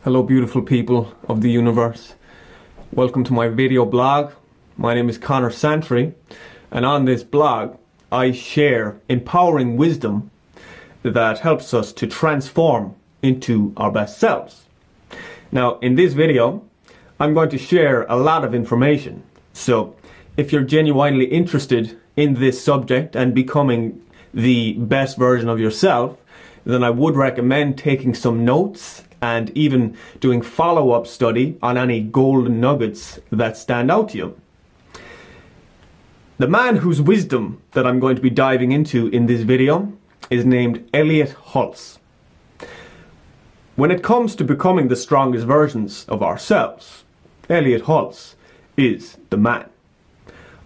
Hello beautiful people of the universe. Welcome to my video blog. My name is Connor Santry, and on this blog I share empowering wisdom that helps us to transform into our best selves. Now in this video I'm going to share a lot of information, so if you're genuinely interested in this subject and becoming the best version of yourself, then I would recommend taking some notes and even doing follow-up study on any golden nuggets that stand out to you. The man whose wisdom that I'm going to be diving into in this video is named Elliott Hulse. When it comes to becoming the strongest versions of ourselves, Elliott Hulse is the man.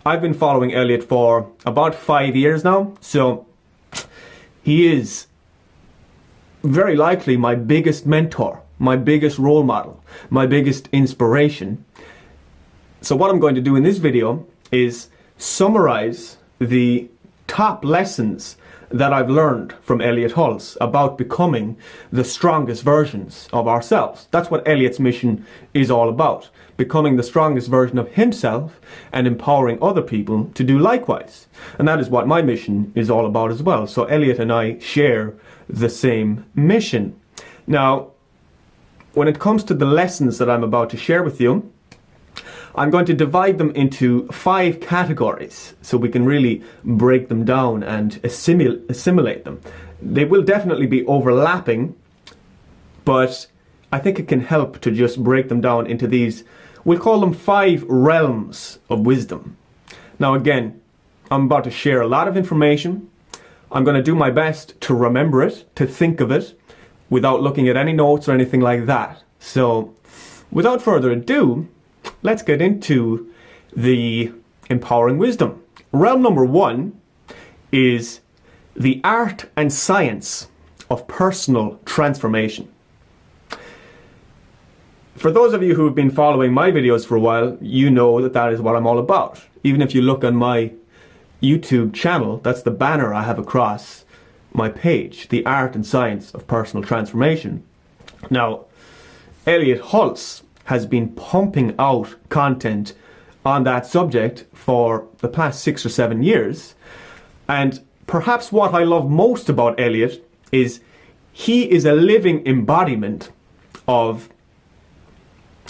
I've been following Elliott for about 5 years now, so he is very likely my biggest mentor, my biggest role model, my biggest inspiration. So what I'm going to do in this video is summarize the top lessons that I've learned from Elliott Hulse about becoming the strongest versions of ourselves. That's what Elliott's mission is all about, becoming the strongest version of himself and empowering other people to do likewise. And that is what my mission is all about as well. So Elliott and I share the same mission. Now, when it comes to the lessons that I'm about to share with you, I'm going to divide them into 5 categories so we can really break them down and assimilate them. They will definitely be overlapping, but I think it can help to just break them down into these, we'll call them 5 realms of wisdom. Now again, I'm about to share a lot of information. I'm going to do my best to remember it, to think of it, without looking at any notes or anything like that. So, without further ado, let's get into the empowering wisdom. Realm number 1 is the art and science of personal transformation. For those of you who have been following my videos for a while, you know that that is what I'm all about. Even if you look on my YouTube channel, that's the banner I have across my page, the art and science of personal transformation. Now, Elliott Hulse has been pumping out content on that subject for the past 6 or 7 years, and perhaps what I love most about Elliott is he is a living embodiment of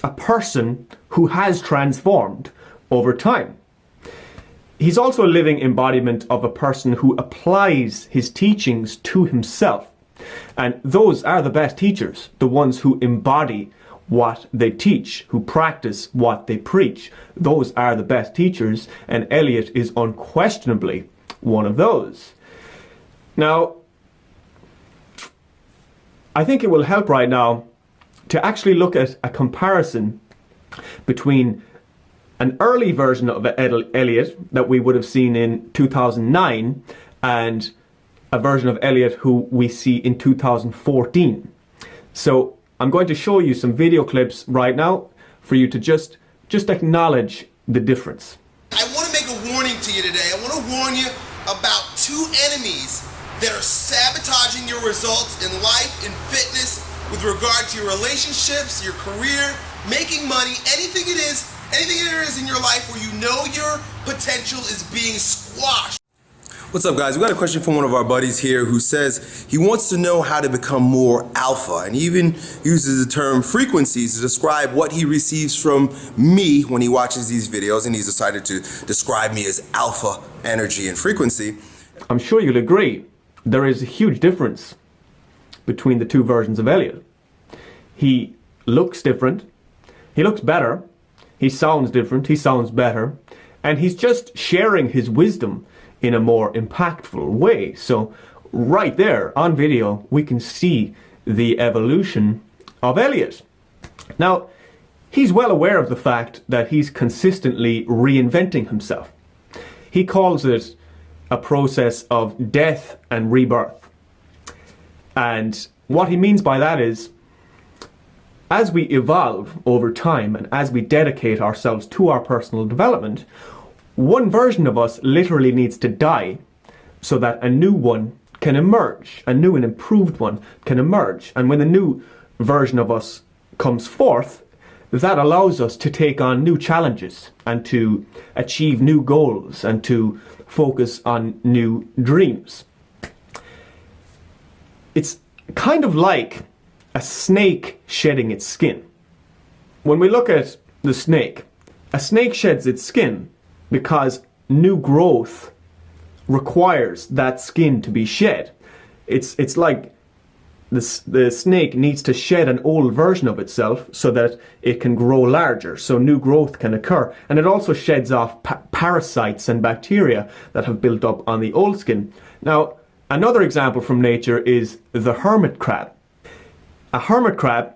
a person who has transformed over time. He's also a living embodiment of a person who applies his teachings to himself. And those are the best teachers, the ones who embody what they teach, who practice what they preach. Those are the best teachers, and Elliott is unquestionably one of those. Now, I think it will help right now to actually look at a comparison between an early version of Elliott that we would have seen in 2009 and a version of Elliott who we see in 2014. So I'm going to show you some video clips right now for you to just acknowledge the difference. I want to make a warning to you today. I want to warn you about 2 enemies that are sabotaging your results in life, in fitness, with regard to your relationships, your career, making money, anything there is in your life where you know your potential is being squashed. What's up, guys? We got a question from one of our buddies here who says he wants to know how to become more alpha, and he even uses the term frequencies to describe what he receives from me when he watches these videos, and he's decided to describe me as alpha energy and frequency. I'm sure you'll agree there is a huge difference between the 2 versions of Elliott. He looks different, he looks better, he sounds different, he sounds better, and he's just sharing his wisdom in a more impactful way. So right there on video we can see the evolution of Elliott. Now, he's well aware of the fact that he's consistently reinventing himself. He calls it a process of death and rebirth. And what he means by that is, as we evolve over time and as we dedicate ourselves to our personal development, one version of us literally needs to die so that a new one can emerge, a new and improved one can emerge. And when the new version of us comes forth, that allows us to take on new challenges and to achieve new goals and to focus on new dreams. It's kind of like a snake shedding its skin. When we look at the snake, a snake sheds its skin because new growth requires that skin to be shed. It's like the snake needs to shed an old version of itself so that it can grow larger, so new growth can occur. And it also sheds off parasites and bacteria that have built up on the old skin. Now, another example from nature is the hermit crab. A hermit crab,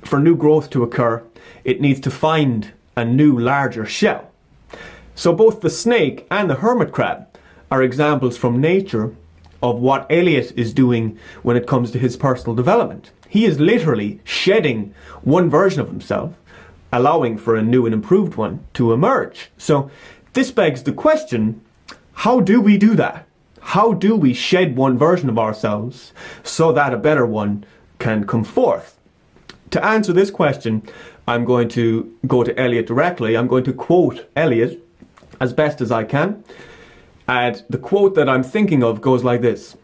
for new growth to occur, it needs to find a new, larger shell. So both the snake and the hermit crab are examples from nature of what Elliott is doing when it comes to his personal development. He is literally shedding one version of himself, allowing for a new and improved one to emerge. So this begs the question, how do we do that? How do we shed one version of ourselves so that a better one can come forth? To answer this question, I'm going to go to Elliott directly. I'm going to quote Elliott as best as I can. And the quote that I'm thinking of goes like this: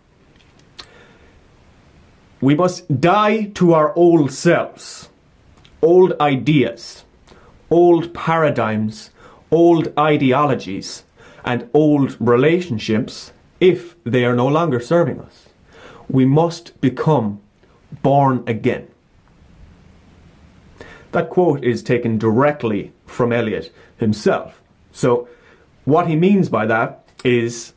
"We must die to our old selves, old ideas, old paradigms, old ideologies, and old relationships if they are no longer serving us. We must become born again." That quote is taken directly from Elliott himself. So what he means by that is,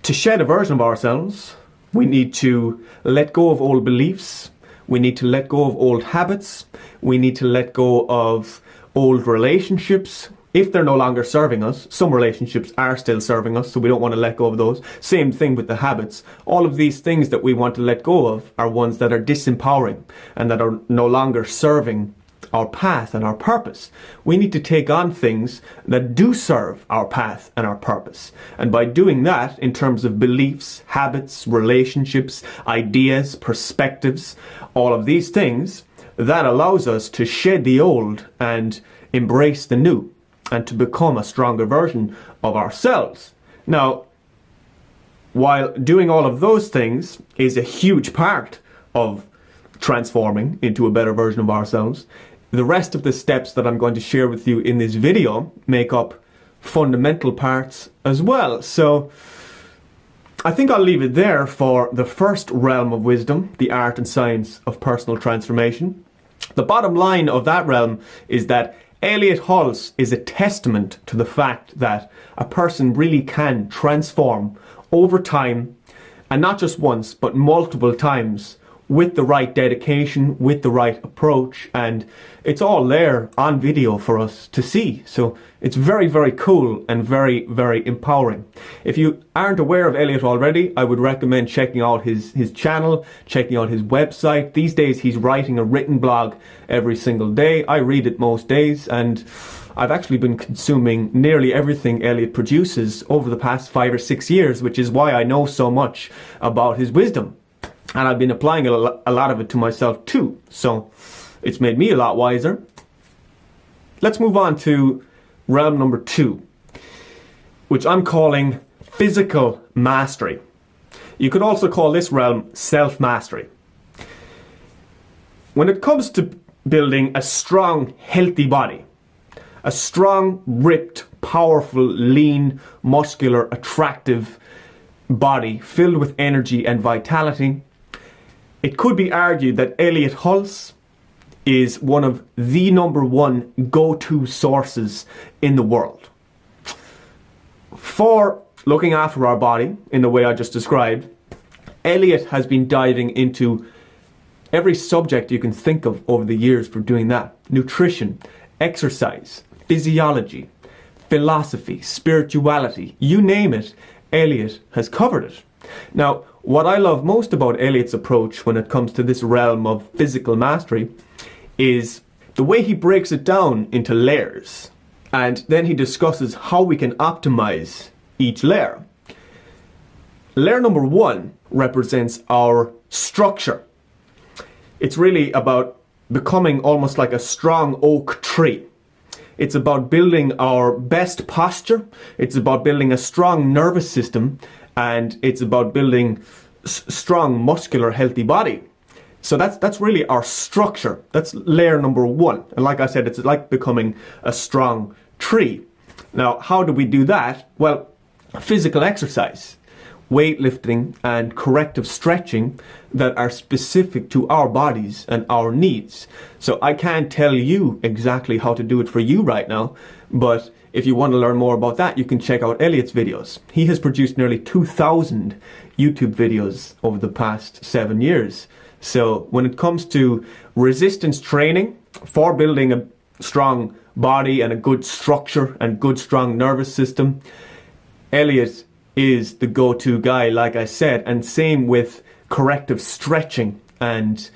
to shed a version of ourselves, we need to let go of old beliefs, we need to let go of old habits, we need to let go of old relationships if they're no longer serving us. Some relationships are still serving us, so we don't want to let go of those. Same thing with the habits. All of these things that we want to let go of are ones that are disempowering and that are no longer serving our path and our purpose. We need to take on things that do serve our path and our purpose. And by doing that, in terms of beliefs, habits, relationships, ideas, perspectives, all of these things, that allows us to shed the old and embrace the new, and to become a stronger version of ourselves. Now, while doing all of those things is a huge part of transforming into a better version of ourselves, the rest of the steps that I'm going to share with you in this video make up fundamental parts as well. So I think I'll leave it there for the first realm of wisdom, the art and science of personal transformation. The bottom line of that realm is that Elliott Hulse is a testament to the fact that a person really can transform over time, and not just once, but multiple times, with the right dedication, with the right approach, and it's all there on video for us to see. So it's very, very cool and very, very empowering. If you aren't aware of Elliott already, I would recommend checking out his channel, checking out his website. These days he's writing a written blog every single day. I read it most days, and I've actually been consuming nearly everything Elliott produces over the past 5 or 6 years, which is why I know so much about his wisdom. And I've been applying a lot of it to myself too. So it's made me a lot wiser. Let's move on to realm number 2, which I'm calling physical mastery. You could also call this realm self-mastery. When it comes to building a strong, healthy body, a strong, ripped, powerful, lean, muscular, attractive body filled with energy and vitality, it could be argued that Elliott Hulse is one of the #1 go-to sources in the world for looking after our body in the way I just described. Elliott has been diving into every subject you can think of over the years for doing that. Nutrition, exercise, physiology, philosophy, spirituality, you name it, Elliott has covered it. Now, what I love most about Elliott's approach when it comes to this realm of physical mastery is the way he breaks it down into layers, and then he discusses how we can optimize each layer. Layer number 1 represents our structure. It's really about becoming almost like a strong oak tree. It's about building our best posture. It's about building a strong nervous system, and it's about building strong muscular healthy body. So that's really our structure. That's layer number one. And like I said, it's like becoming a strong tree. Now, how do we do that? Well, physical exercise, weightlifting and corrective stretching that are specific to our bodies and our needs. So I can't tell you exactly how to do it for you right now, but if you want to learn more about that, you can check out Elliott's videos. He has produced nearly 2,000 YouTube videos over the past 7 years. So when it comes to resistance training for building a strong body and a good structure and good strong nervous system, Elliott is the go-to guy, like I said, and same with corrective stretching and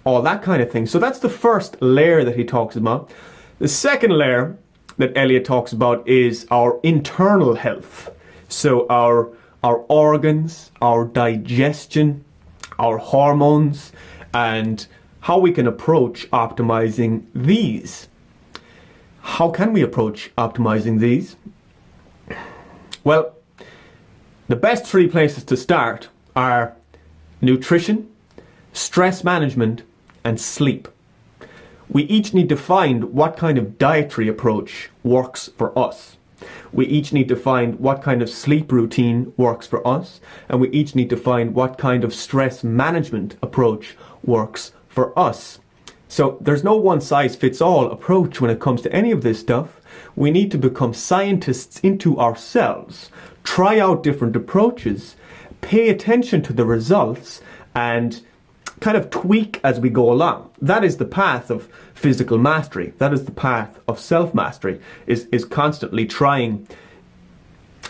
all that kind of thing. So that's the first layer that he talks about. The second layer that Elliott talks about is our internal health. So our organs, our digestion, our hormones, and how we can approach optimizing these. How can we approach optimizing these? Well, the best three places to start are nutrition, stress management, and sleep. We each need to find what kind of dietary approach works for us. We each need to find what kind of sleep routine works for us, and we each need to find what kind of stress management approach works for us. So there's no one-size-fits-all approach when it comes to any of this stuff. We need to become scientists into ourselves, try out different approaches, pay attention to the results, and kind of tweak as we go along. That is the path of physical mastery. That is the path of self-mastery, is constantly trying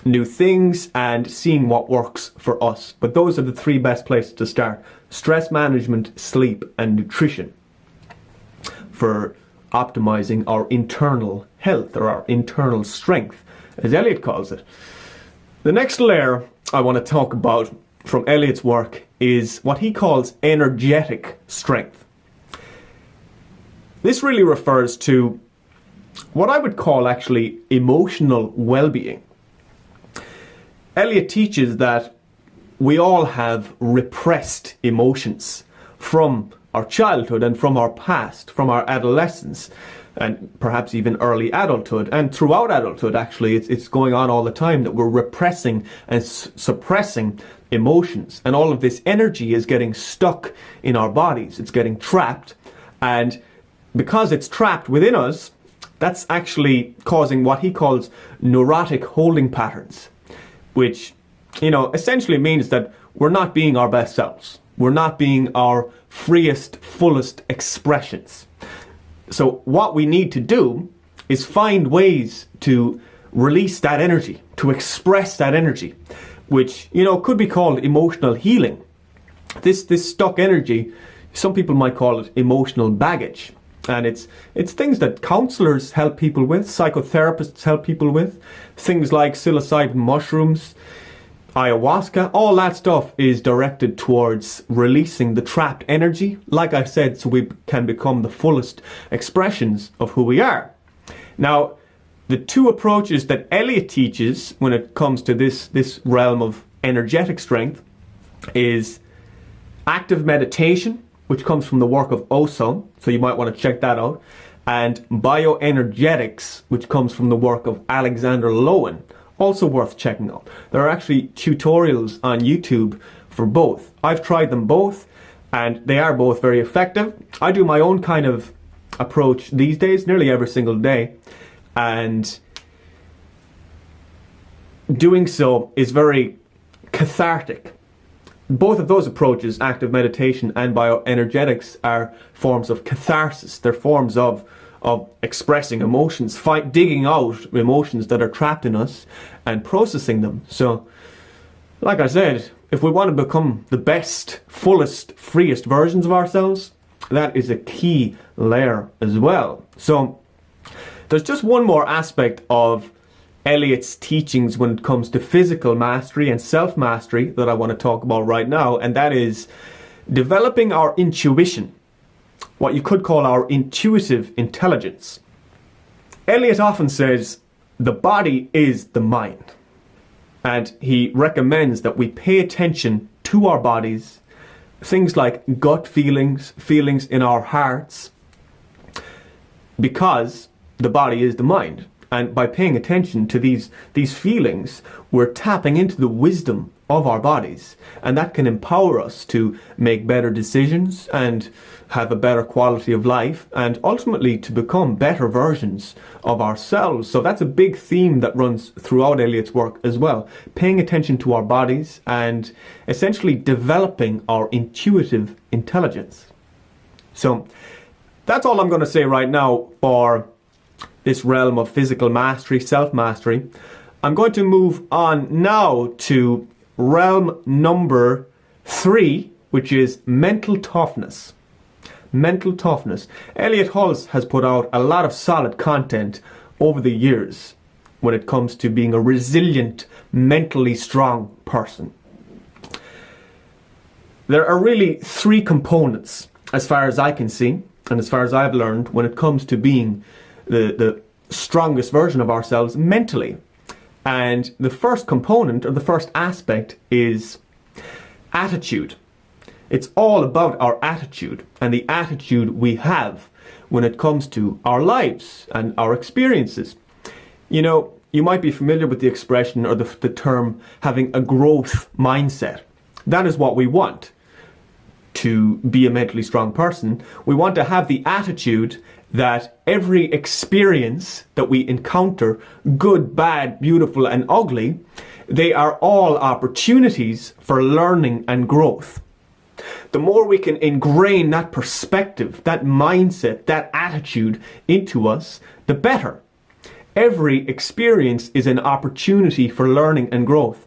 new things and seeing what works for us. But those are the three best places to start: stress management, sleep, and nutrition, for optimizing our internal health, or our internal strength, as Elliott calls it. The next layer I want to talk about from Elliott's work is what he calls energetic strength. This really refers to what I would call actually emotional well-being. Elliott teaches that we all have repressed emotions from our childhood and from our past, from our adolescence, and perhaps even early adulthood, and throughout adulthood. Actually, it's going on all the time that we're repressing and suppressing emotions, and all of this energy is getting stuck in our bodies. It's getting trapped, and because it's trapped within us, that's actually causing what he calls neurotic holding patterns, which, essentially means that we're not being our best selves. We're not being our freest, fullest expressions. So what we need to do is find ways to release that energy, to express that energy, which, could be called emotional healing. This stuck energy, some people might call it emotional baggage. And it's things that counselors help people with, psychotherapists help people with, things like psilocybin mushrooms, ayahuasca. All that stuff is directed towards releasing the trapped energy, like I said, so we can become the fullest expressions of who we are. Now, the two approaches that Elliott teaches when it comes to this realm of energetic strength is active meditation, which comes from the work of Oso, so you might want to check that out, and bioenergetics, which comes from the work of Alexander Lowen, also worth checking out. There are actually tutorials on YouTube for both. I've tried them both, and they are both very effective. I do my own kind of approach these days, nearly every single day, and doing so is very cathartic. Both of those approaches, active meditation and bioenergetics, are forms of catharsis. They're forms of expressing emotions, digging out emotions that are trapped in us and processing them. So, like I said, if we want to become the best, fullest, freest versions of ourselves, that is a key layer as well. So, there's just one more aspect of Elliott's teachings when it comes to physical mastery and self-mastery that I want to talk about right now, and that is developing our intuition what you could call our intuitive intelligence. Elliott often says the body is the mind, and he recommends that we pay attention to our bodies, things like gut feelings, feelings in our hearts, because the body is the mind. And by paying attention to these feelings, we're tapping into the wisdom of our bodies, and that can empower us to make better decisions and have a better quality of life, and ultimately to become better versions of ourselves. So that's a big theme that runs throughout Elliott's work as well, paying attention to our bodies and essentially developing our intuitive intelligence. So that's all I'm going to say right now for this realm of physical mastery, self-mastery. I'm going to move on now to realm number 3, which is mental toughness. Mental toughness. Elliott Hulse has put out a lot of solid content over the years when it comes to being a resilient, mentally strong person. There are really 3 components, as far as I can see, and as far as I've learned, when it comes to being the strongest version of ourselves mentally. And the first component, or the first aspect, is attitude. It's all about our attitude and the attitude we have when it comes to our lives and our experiences. You know, you might be familiar with the expression or the term having a growth mindset. That is what we want to be a mentally strong person. We want to have the attitude that every experience that we encounter, good, bad, beautiful, and ugly, they are all opportunities for learning and growth. The more we can ingrain that perspective, that mindset, that attitude into us, the better. Every experience is an opportunity for learning and growth.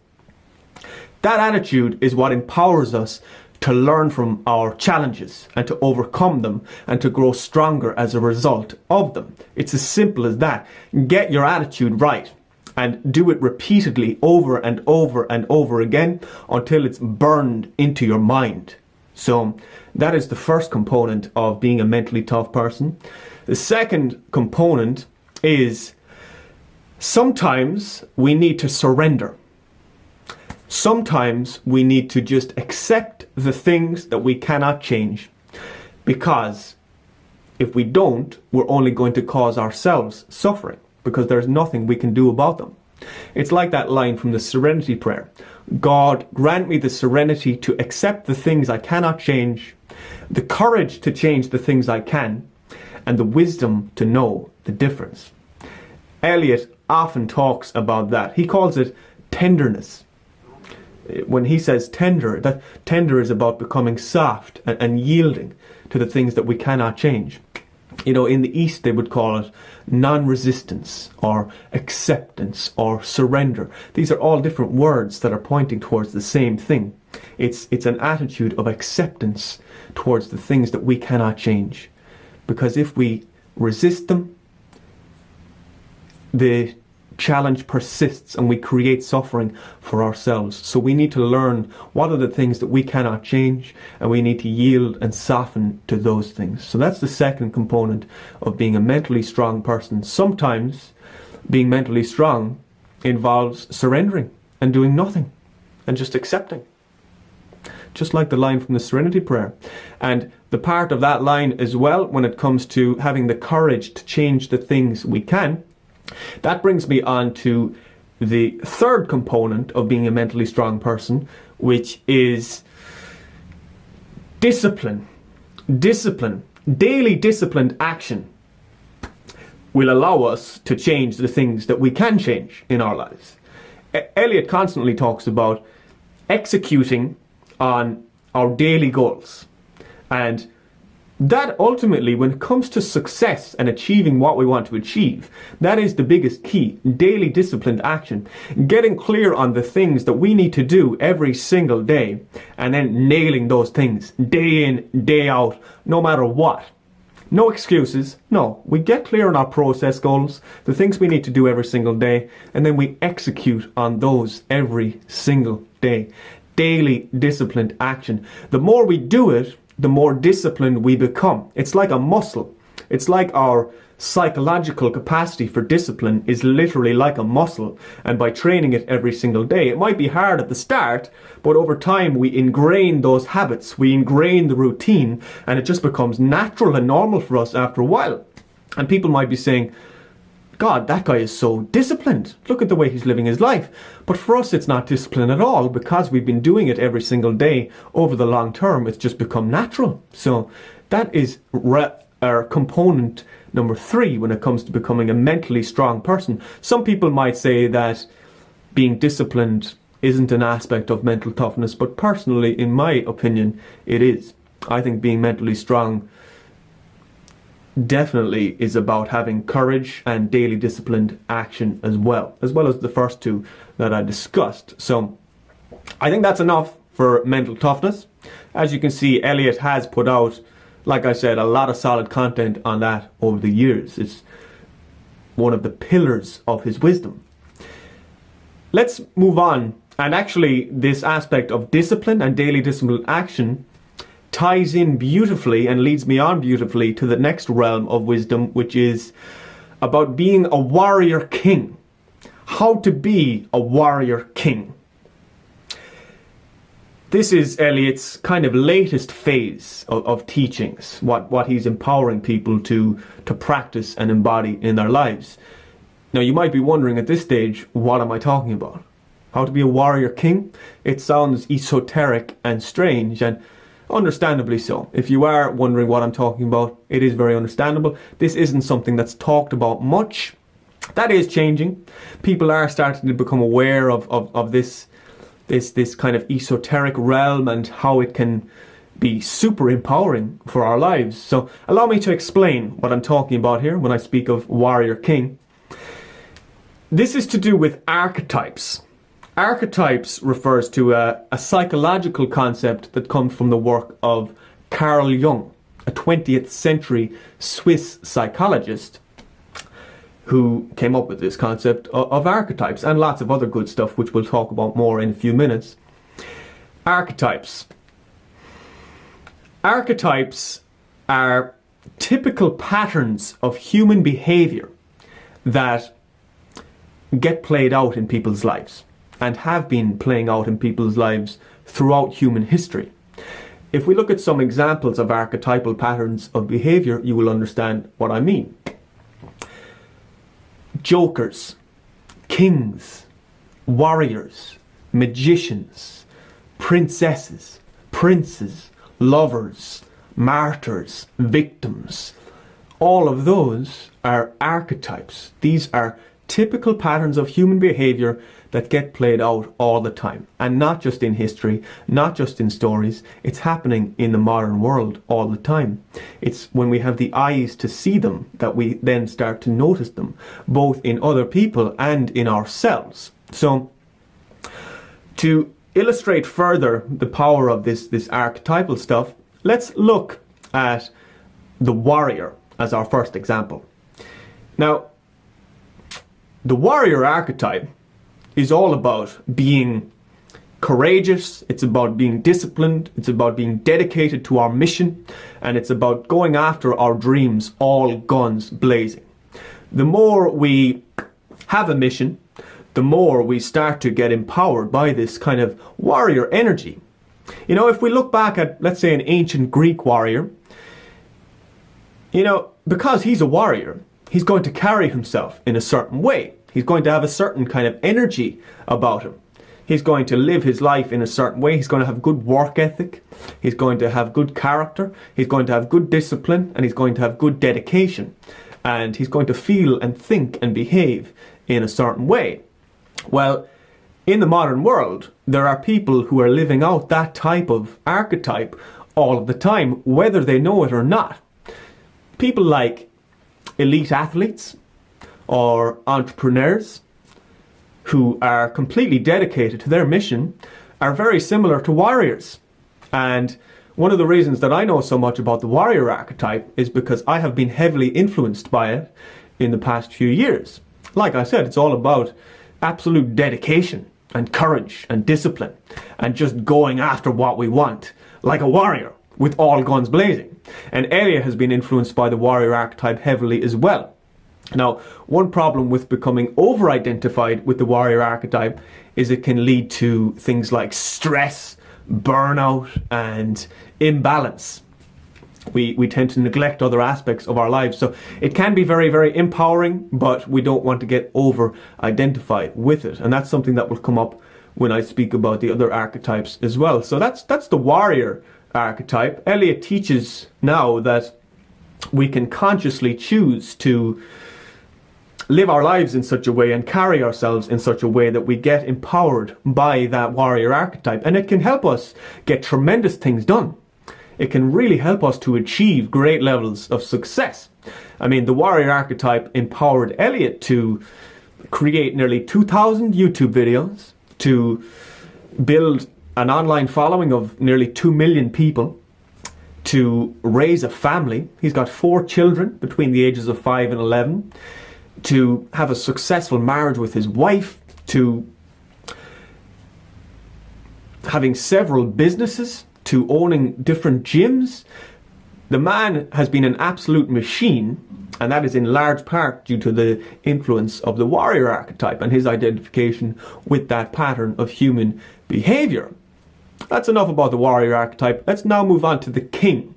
That attitude is what empowers us to learn from our challenges and to overcome them and to grow stronger as a result of them. It's as simple as that. Get your attitude right and do it repeatedly over and over and over again until it's burned into your mind. So that is the first component of being a mentally tough person. The second component is sometimes we need to surrender. Sometimes we need to just accept the things that we cannot change, because if we don't, we're only going to cause ourselves suffering, because there's nothing we can do about them. It's like that line from the Serenity Prayer. God, grant me the serenity to accept the things I cannot change, the courage to change the things I can, and the wisdom to know the difference. Elliott often talks about that. He calls it tenderness. When he says tender, that tender is about becoming soft and yielding to the things that we cannot change. You know, in the East they would call it non-resistance or acceptance or surrender. These are all different words that are pointing towards the same thing. It's an attitude of acceptance towards the things that we cannot change. Because if we resist them, the challenge persists and we create suffering for ourselves. So we need to learn what are the things that we cannot change, and we need to yield and soften to those things. So that's the second component of being a mentally strong person. Sometimes being mentally strong involves surrendering and doing nothing and just accepting. Just like the line from the Serenity Prayer. And the part of that line as well, when it comes to having the courage to change the things we can, that brings me on to the third component of being a mentally strong person, which is discipline. Discipline. Daily disciplined action will allow us to change the things that we can change in our lives. Elliott constantly talks about executing on our daily goals. And that ultimately, when it comes to success and achieving what we want to achieve, that is the biggest key. Daily disciplined action. Getting clear on the things that we need to do every single day, and then nailing those things day in, day out, no matter what. No excuses. No, we get clear on our process goals, the things we need to do every single day, and then we execute on those every single day. Daily disciplined action. The more we do it, the more disciplined we become. It's like a muscle. It's like our psychological capacity for discipline is literally like a muscle, and by training it every single day, it might be hard at the start, but over time we ingrain those habits, we ingrain the routine, and it just becomes natural and normal for us after a while. And people might be saying, God, that guy is so disciplined. Look at the way he's living his life. But for us, it's not discipline at all, because we've been doing it every single day over the long term. It's just become natural. So that is our component number 3 when it comes to becoming a mentally strong person. Some people might say that being disciplined isn't an aspect of mental toughness, but personally, in my opinion, it is. I think being mentally strong definitely is about having courage and daily disciplined action as well as the first 2 that I discussed. So I think that's enough for mental toughness. As you can see, Elliott has put out, like I said, a lot of solid content on that over the years. It's one of the pillars of his wisdom. Let's move on. And actually, this aspect of discipline and daily disciplined action ties in beautifully and leads me on beautifully to the next realm of wisdom, which is about being a warrior king. How to be a warrior king. This is Elliott's kind of latest phase of teachings, what he's empowering people to practice and embody in their lives. Now, you might be wondering at this stage, what am I talking about? How to be a warrior king? It sounds esoteric and strange, and understandably so. If you are wondering what I'm talking about, it is very understandable. This isn't something that's talked about much. That is changing. People are starting to become aware of this kind of esoteric realm and how it can be super empowering for our lives. So allow me to explain what I'm talking about here when I speak of warrior king. This is to do with archetypes. Archetypes refers to a psychological concept that comes from the work of Carl Jung, a 20th century Swiss psychologist who came up with this concept of archetypes, and lots of other good stuff which we'll talk about more in a few minutes. Archetypes. Archetypes are typical patterns of human behavior that get played out in people's lives and have been playing out in people's lives throughout human history. If we look at some examples of archetypal patterns of behavior, you will understand what I mean. Jokers, kings, warriors, magicians, princesses, princes, lovers, martyrs, victims. All of those are archetypes. These are typical patterns of human behavior that get played out all the time. And not just in history, not just in stories. It's happening in the modern world all the time. It's when we have the eyes to see them that we then start to notice them, both in other people and in ourselves. So, to illustrate further the power of this archetypal stuff, let's look at the warrior as our first example. Now, the warrior archetype is all about being courageous, it's about being disciplined, it's about being dedicated to our mission, and it's about going after our dreams, all guns blazing. The more we have a mission, the more we start to get empowered by this kind of warrior energy. You know, if we look back at, let's say, an ancient Greek warrior, you know, because he's a warrior, he's going to carry himself in a certain way. He's going to have a certain kind of energy about him. He's going to live his life in a certain way. He's going to have good work ethic. He's going to have good character. He's going to have good discipline, and he's going to have good dedication. And he's going to feel and think and behave in a certain way. Well, in the modern world, there are people who are living out that type of archetype all of the time, whether they know it or not. People like elite athletes or entrepreneurs who are completely dedicated to their mission are very similar to warriors. And one of the reasons that I know so much about the warrior archetype is because I have been heavily influenced by it in the past few years. Like I said, it's all about absolute dedication and courage and discipline and just going after what we want, like a warrior, with all guns blazing. And Elliott has been influenced by the warrior archetype heavily as well. Now, one problem with becoming over-identified with the warrior archetype is it can lead to things like stress, burnout, and imbalance. We tend to neglect other aspects of our lives. So it can be very, very empowering, but we don't want to get over-identified with it. And that's something that will come up when I speak about the other archetypes as well. So that's the warrior archetype. Elliott teaches now that we can consciously choose to live our lives in such a way and carry ourselves in such a way that we get empowered by that warrior archetype. And it can help us get tremendous things done. It can really help us to achieve great levels of success. I mean, the warrior archetype empowered Elliott to create nearly 2,000 YouTube videos, to build an online following of nearly 2 million people, to raise a family. He's got 4 children between the ages of 5 and 11, to have a successful marriage with his wife, to having several businesses, to owning different gyms. The man has been an absolute machine, and that is in large part due to the influence of the warrior archetype and his identification with that pattern of human behavior. That's enough about the warrior archetype. Let's now move on to the king.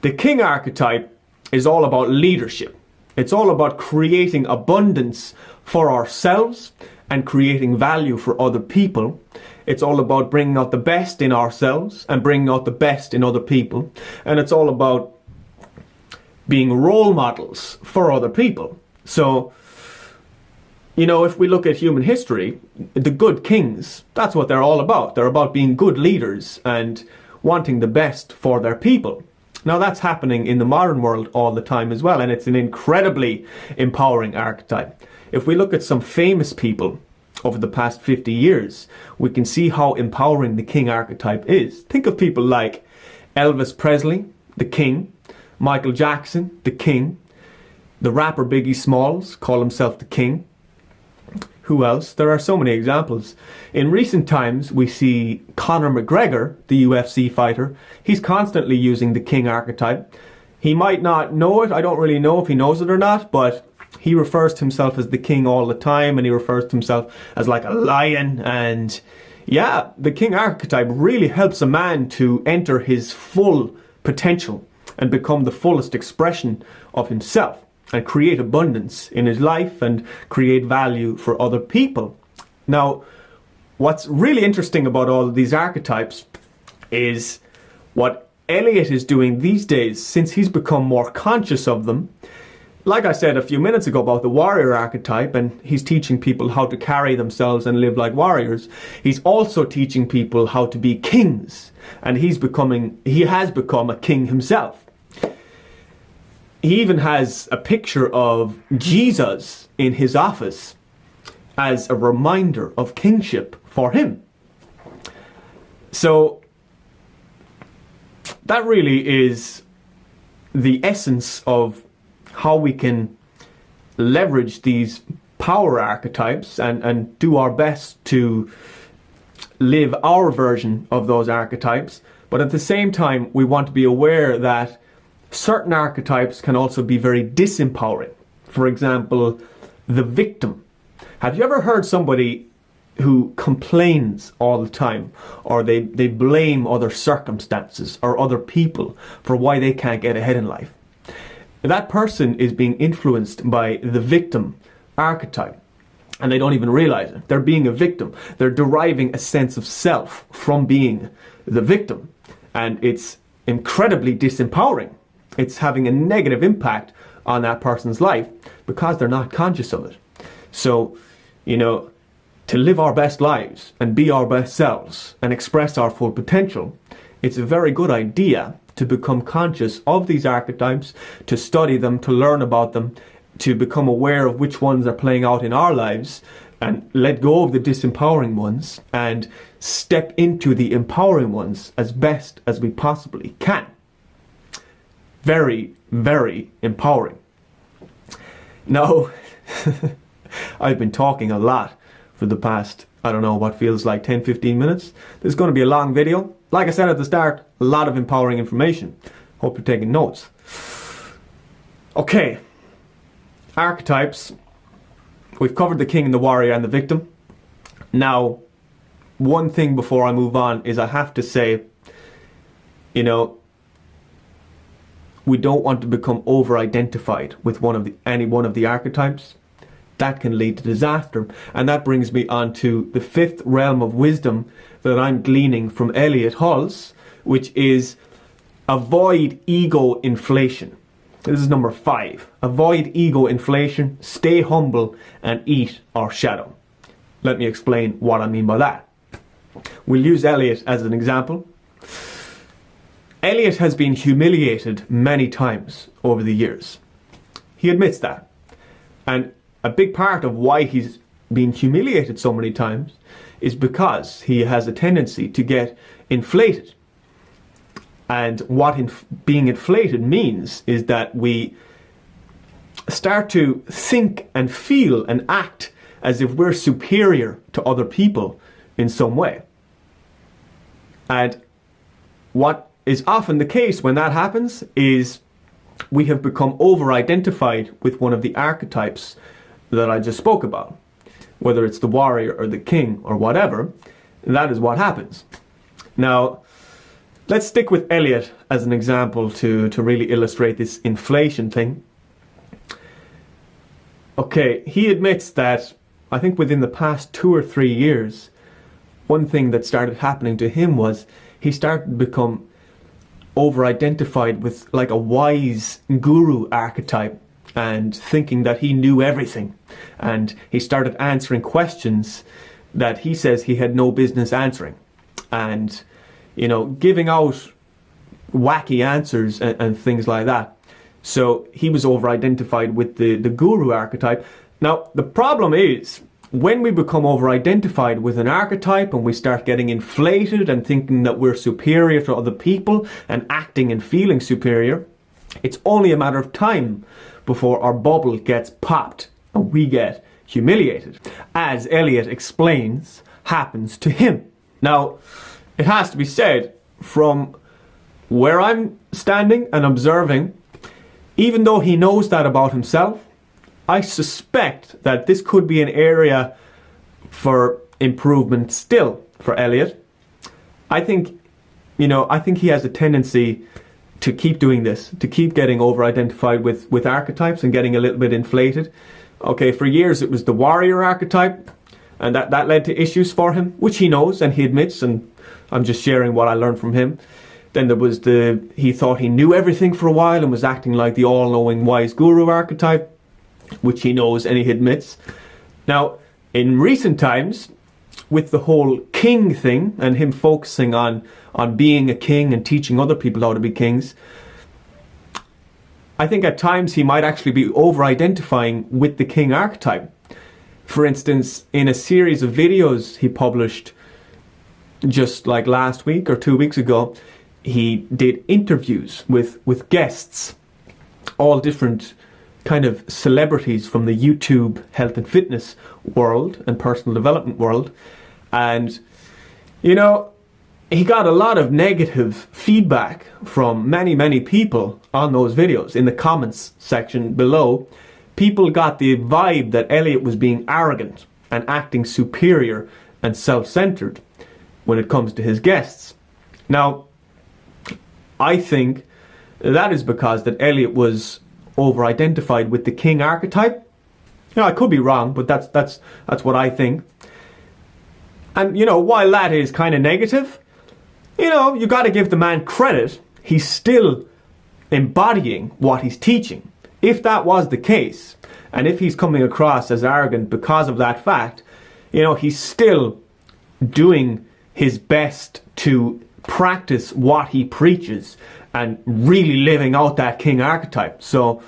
The king archetype is all about leadership. It's all about creating abundance for ourselves and creating value for other people. It's all about bringing out the best in ourselves and bringing out the best in other people. And it's all about being role models for other people. So, you know, if we look at human history, the good kings, that's what they're all about. They're about being good leaders and wanting the best for their people. Now that's happening in the modern world all the time as well, and it's an incredibly empowering archetype. If we look at some famous people over the past 50 years, we can see how empowering the king archetype is. Think of people like Elvis Presley, the king, Michael Jackson, the king, the rapper Biggie Smalls, call himself the king. Who else? There are so many examples. In recent times, we see Conor McGregor, the UFC fighter. He's constantly using the king archetype. He might not know it. I don't really know if he knows it or not, but he refers to himself as the king all the time, and he refers to himself as like a lion. And yeah, the king archetype really helps a man to enter his full potential and become the fullest expression of himself and create abundance in his life and create value for other people. Now, what's really interesting about all of these archetypes is what Elliott is doing these days, since he's become more conscious of them. Like I said a few minutes ago about the warrior archetype, and he's teaching people how to carry themselves and live like warriors, he's also teaching people how to be kings, and he has become a king himself. He even has a picture of Jesus in his office as a reminder of kingship for him. So that really is the essence of how we can leverage these power archetypes and do our best to live our version of those archetypes. But at the same time, we want to be aware that certain archetypes can also be very disempowering. For example, the victim. Have you ever heard somebody who complains all the time, or they blame other circumstances or other people for why they can't get ahead in life? That person is being influenced by the victim archetype, and they don't even realize it. They're being a victim. They're deriving a sense of self from being the victim, and it's incredibly disempowering. It's having a negative impact on that person's life because they're not conscious of it. So, you know, to live our best lives and be our best selves and express our full potential, it's a very good idea to become conscious of these archetypes, to study them, to learn about them, to become aware of which ones are playing out in our lives, and let go of the disempowering ones and step into the empowering ones as best as we possibly can. Very, very empowering. Now, I've been talking a lot for the past, I don't know, what feels like 10-15 minutes. This is going to be a long video. Like I said at the start, a lot of empowering information. Hope you're taking notes. Okay, archetypes. We've covered the king and the warrior and the victim. Now, one thing before I move on is I have to say, you know, we don't want to become over-identified with any one of the archetypes. That can lead to disaster. And that brings me on to the fifth realm of wisdom that I'm gleaning from Elliott Hulse, which is avoid ego inflation. This is number 5. Avoid ego inflation, stay humble, and eat our shadow. Let me explain what I mean by that. We'll use Elliott as an example. Elliott has been humiliated many times over the years. He admits that. And a big part of why he's been humiliated so many times is because he has a tendency to get inflated. And what being inflated means is that we start to think and feel and act as if we're superior to other people in some way. And what is often the case when that happens is we have become over-identified with one of the archetypes that I just spoke about. Whether it's the warrior or the king or whatever, that is what happens. Now, let's stick with Elliott as an example to really illustrate this inflation thing. Okay, he admits that I think within the past 2 or 3 years, one thing that started happening to him was he started to become over-identified with like a wise guru archetype and thinking that he knew everything. And he started answering questions that he says he had no business answering. And, you know, giving out wacky answers and things like that. So he was over-identified with the guru archetype. Now, the problem is, when we become over-identified with an archetype and we start getting inflated and thinking that we're superior to other people and acting and feeling superior, it's only a matter of time before our bubble gets popped and we get humiliated, as Elliott explains happens to him. Now, it has to be said, from where I'm standing and observing, even though he knows that about himself, I suspect that this could be an area for improvement still for Elliott. I think he has a tendency to keep doing this, to keep getting over-identified with archetypes and getting a little bit inflated. Okay, for years it was the warrior archetype, and that led to issues for him, which he knows and he admits, and I'm just sharing what I learned from him. Then there was he thought he knew everything for a while and was acting like the all-knowing wise guru archetype, which he knows and he admits. Now, in recent times, with the whole king thing and him focusing on being a king and teaching other people how to be kings, I think at times he might actually be over-identifying with the king archetype. For instance, in a series of videos he published just like last week or 2 weeks ago, he did interviews with guests, all different kind of celebrities from the YouTube health and fitness world and personal development world. And, you know, he got a lot of negative feedback from many people on those videos. In the comments section below, people got the vibe that Elliott was being arrogant and acting superior and self-centered when it comes to his guests. Now, I think that is because that Elliott was over-identified with the king archetype. You know, I could be wrong, but that's what I think. And, you know, while that is kind of negative, you know, you got to give the man credit. He's still embodying what he's teaching. If that was the case, and if he's coming across as arrogant because of that fact, you know, he's still doing his best to practice what he preaches and really living out that king archetype. So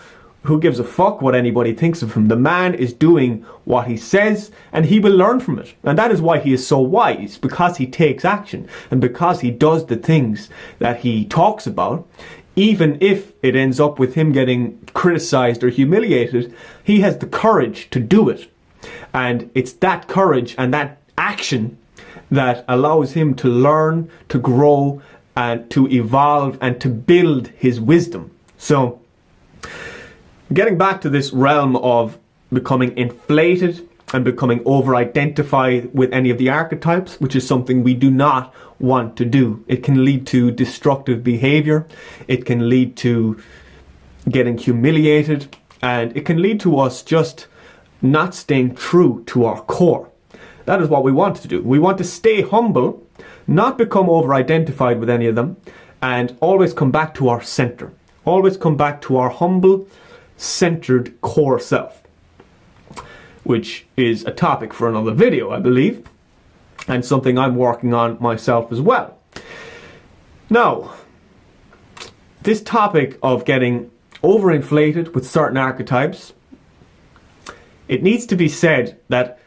who gives a fuck what anybody thinks of him? The man is doing what he says and he will learn from it. And that is why he is so wise, because he takes action and because he does the things that he talks about. Even if it ends up with him getting criticized or humiliated, he has the courage to do it. And it's that courage and that action that allows him to learn, to grow, and to evolve, and to build his wisdom. So, getting back to this realm of becoming inflated and becoming over-identified with any of the archetypes, which is something we do not want to do. It can lead to destructive behavior, it can lead to getting humiliated, and it can lead to us just not staying true to our core. That is what we want to do. We want to stay humble, not become over-identified with any of them, and always come back to our center. Always come back to our humble, centered core self, which is a topic for another video, I believe, and something I'm working on myself as well. Now, this topic of getting overinflated with certain archetypes, it needs to be said that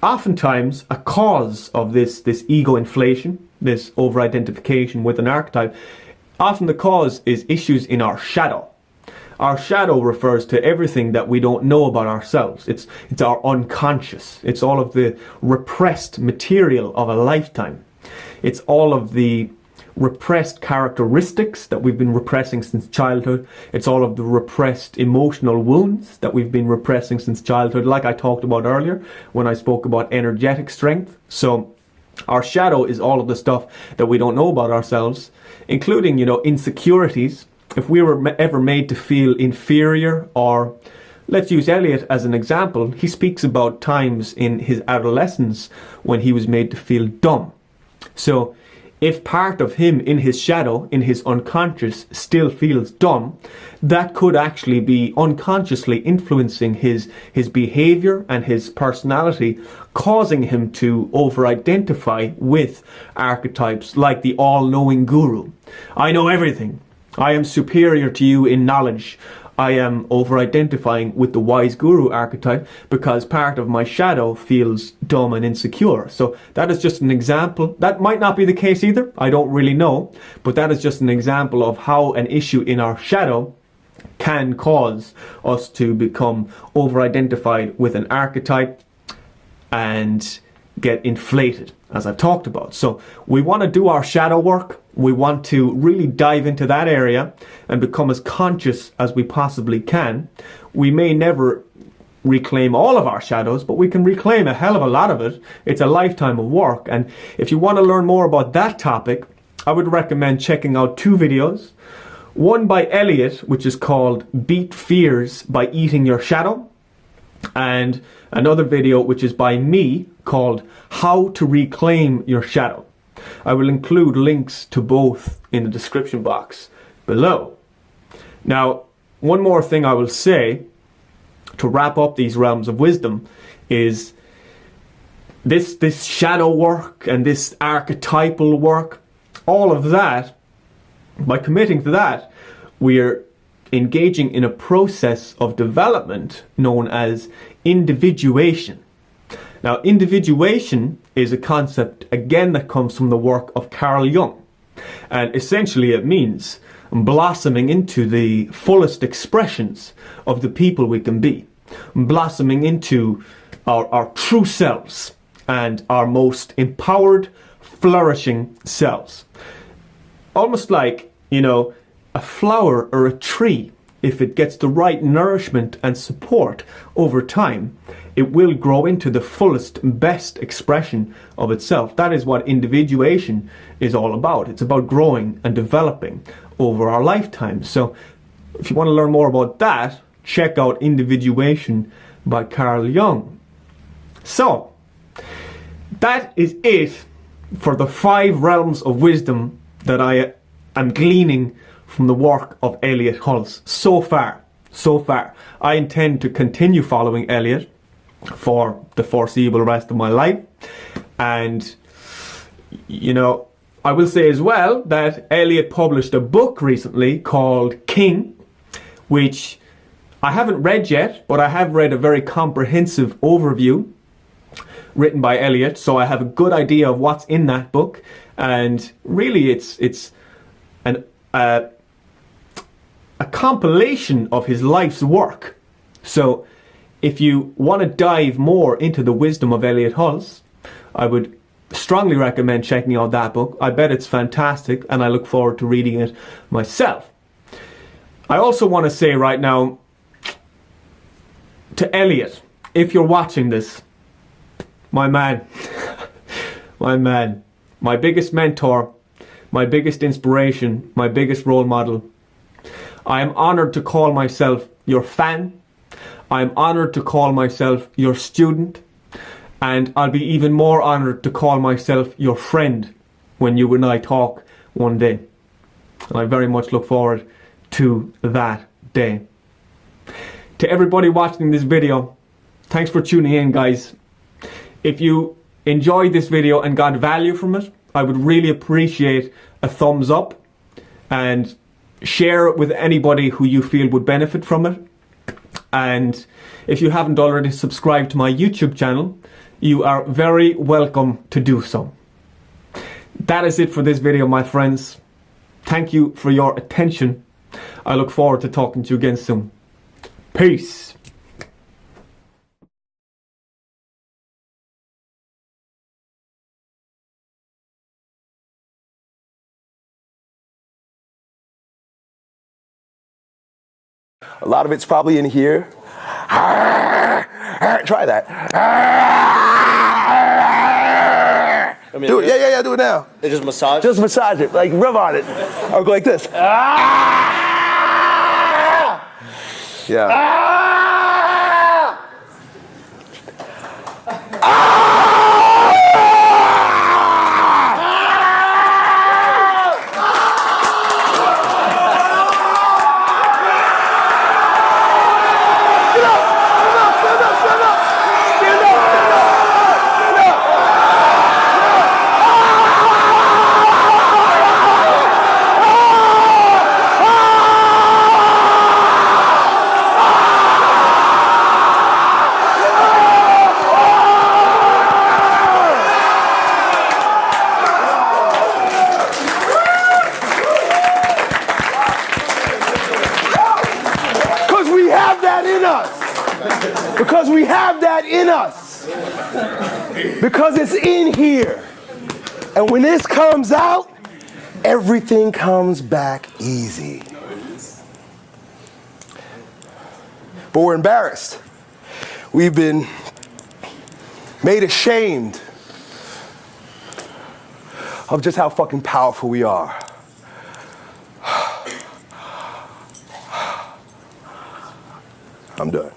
oftentimes a cause of this ego inflation, this over-identification with an archetype, often the cause is issues in our shadow. Our shadow refers to everything that we don't know about ourselves. It's our unconscious. It's all of the repressed material of a lifetime. It's all of the repressed characteristics that we've been repressing since childhood. It's all of the repressed emotional wounds that we've been repressing since childhood, like I talked about earlier when I spoke about energetic strength. So our shadow is all of the stuff that we don't know about ourselves, including, insecurities. If we were ever made to feel inferior, or let's use Elliott as an example, he speaks about times in his adolescence when he was made to feel dumb. So if part of him in his shadow, in his unconscious, still feels dumb, that could actually be unconsciously influencing his behavior and his personality, causing him to over-identify with archetypes like the all-knowing guru. I know everything. I am superior to you in knowledge. I am over-identifying with the wise guru archetype because part of my shadow feels dumb and insecure. So that is just an example. That might not be the case either. I don't really know. But that is just an example of how an issue in our shadow can cause us to become over-identified with an archetype and get inflated, as I've talked about. So we want to do our shadow work. We want to really dive into that area and become as conscious as we possibly can. We may never reclaim all of our shadows, but we can reclaim a hell of a lot of it. It's a lifetime of work. And if you want to learn more about that topic, I would recommend checking out two videos. One by Elliott, which is called Beat Fears by Eating Your Shadow, and another video which is by me called How to Reclaim Your Shadow. I will include links to both in the description box below. Now, one more thing I will say to wrap up these realms of wisdom is this shadow work and this archetypal work, all of that, by committing to that, we are engaging in a process of development known as individuation. Now, individuation is a concept, again, that comes from the work of Carl Jung. And essentially it means blossoming into the fullest expressions of the people we can be. Blossoming into our true selves and our most empowered, flourishing selves. Almost like, a flower or a tree, if it gets the right nourishment and support over time, it will grow into the fullest, best expression of itself. That is what individuation is all about. It's about growing and developing over our lifetime. So if you want to learn more about that, check out Individuation by Carl Jung. So that is it for the 5 realms of wisdom that I am gleaning from the work of Elliott Hulse so far. I intend to continue following Elliott for the foreseeable rest of my life. And, I will say as well that Elliott published a book recently called King, which I haven't read yet, but I have read a very comprehensive overview written by Elliott, so I have a good idea of what's in that book. And really it's a compilation of his life's work. So if you want to dive more into the wisdom of Elliott Hulse, I would strongly recommend checking out that book. I bet it's fantastic, and I look forward to reading it myself. I also want to say right now to Elliott, if you're watching this, my man, my biggest mentor, my biggest inspiration, my biggest role model, I am honored to call myself your fan. I am honored to call myself your student. And I'll be even more honored to call myself your friend when you and I talk one day. And I very much look forward to that day. To everybody watching this video, thanks for tuning in, guys. If you enjoyed this video and got value from it, I would really appreciate a thumbs up, and share it with anybody who you feel would benefit from it. And if you haven't already subscribed to my YouTube channel, you are very welcome to do so. That is it for this video, my friends. Thank you for your attention. I look forward to talking to you again soon. Peace. A lot of it's probably in here. Try that. Do it. Yeah, do it now. They just massage? Just massage it, like rub on it. Or go like this. Yeah. Because we have that in us. Because it's in here. And when this comes out, everything comes back easy. But we're embarrassed. We've been made ashamed of just how fucking powerful we are. I'm done.